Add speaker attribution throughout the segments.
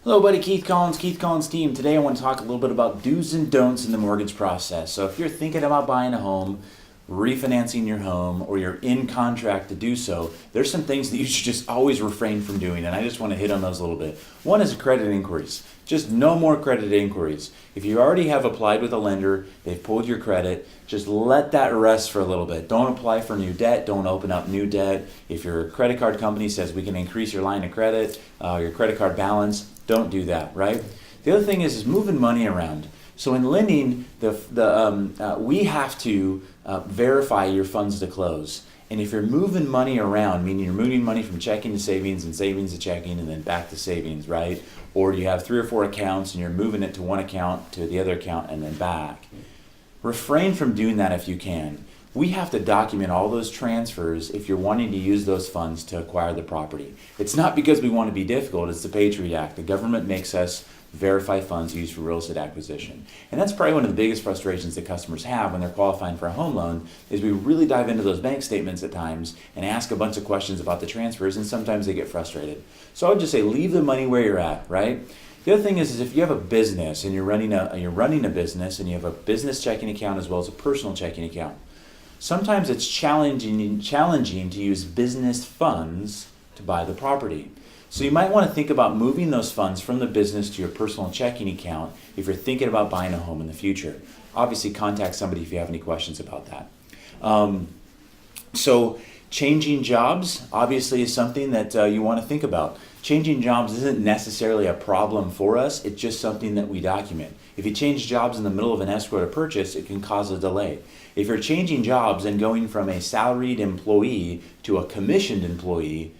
Speaker 1: Hello, buddy. Keith Collins team. Today I want to talk a little bit about do's and don'ts in the mortgage process. So if you're thinking about buying a home, refinancing your home, or you're in contract to do so, there's some things that you should just always refrain from doing, and I just want to hit on those a little bit. One is credit inquiries. Just no more credit inquiries. If you already have applied with a lender, they've pulled your credit, just let that rest for a little bit. Don't apply for new debt. Don't open up new debt. If your credit card company says we can increase your line of credit, your credit card balance, don't do that, right? The other thing is moving money around. So in lending, we have to verify your funds to close. And if you're moving money around, meaning you're moving money from checking to savings and savings to checking and then back to savings, right? Or you have 3 or 4 accounts and you're moving it to one account to the other account and then back. Refrain from doing that if you can. We have to document all those transfers if you're wanting to use those funds to acquire the property. It's not because we want to be difficult, it's the Patriot Act. The government makes us verify funds used for real estate acquisition. And that's probably one of the biggest frustrations that customers have when they're qualifying for a home loan, is we really dive into those bank statements at times and ask a bunch of questions about the transfers, and sometimes they get frustrated. So I would just say leave the money where you're at, right? The other thing is if you have a business and you're running a business and you have a business checking account as well as a personal checking account, sometimes it's challenging to use business funds to buy the property. So you might want to think about moving those funds from the business to your personal checking account if you're thinking about buying a home in the future. Obviously, contact somebody if you have any questions about that. So changing jobs obviously is something that you want to think about. Changing jobs isn't necessarily a problem for us, it's just something that we document. If you change jobs in the middle of an escrow to purchase, it can cause a delay. If you're changing jobs and going from a salaried employee to a commissioned employee,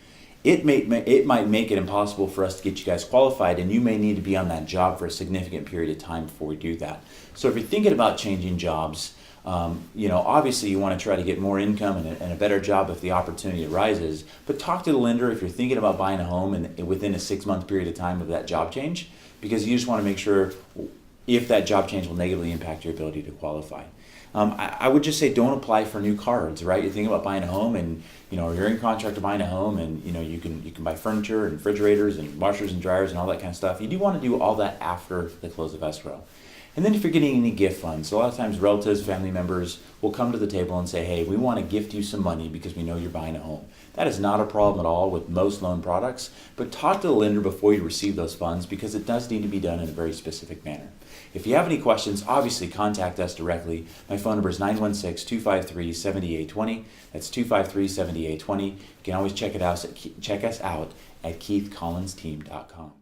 Speaker 1: it might make it impossible for us to get you guys qualified, and you may need to be on that job for a significant period of time before we do that. So if you're thinking about changing jobs, obviously you want to try to get more income and a better job if the opportunity arises, but talk to the lender if you're thinking about buying a home and within a 6-month period of time of that job change, because you just want to make sure if that job change will negatively impact your ability to qualify. I would just say don't apply for new cards, right? You're thinking about buying a home and you're in contract to buying a home, and you can buy furniture and refrigerators and washers and dryers and all that kind of stuff. You do want to do all that after the close of escrow. And then if you're getting any gift funds, so a lot of times relatives, family members will come to the table and say, hey, we want to gift you some money because we know you're buying a home. That is not a problem at all with most loan products, but talk to the lender before you receive those funds, because it does need to be done in a very specific manner. If you have any questions, obviously contact us directly. My phone number is 916-253-7820. That's 253-7820. You can always check us out at keithcollinsteam.com.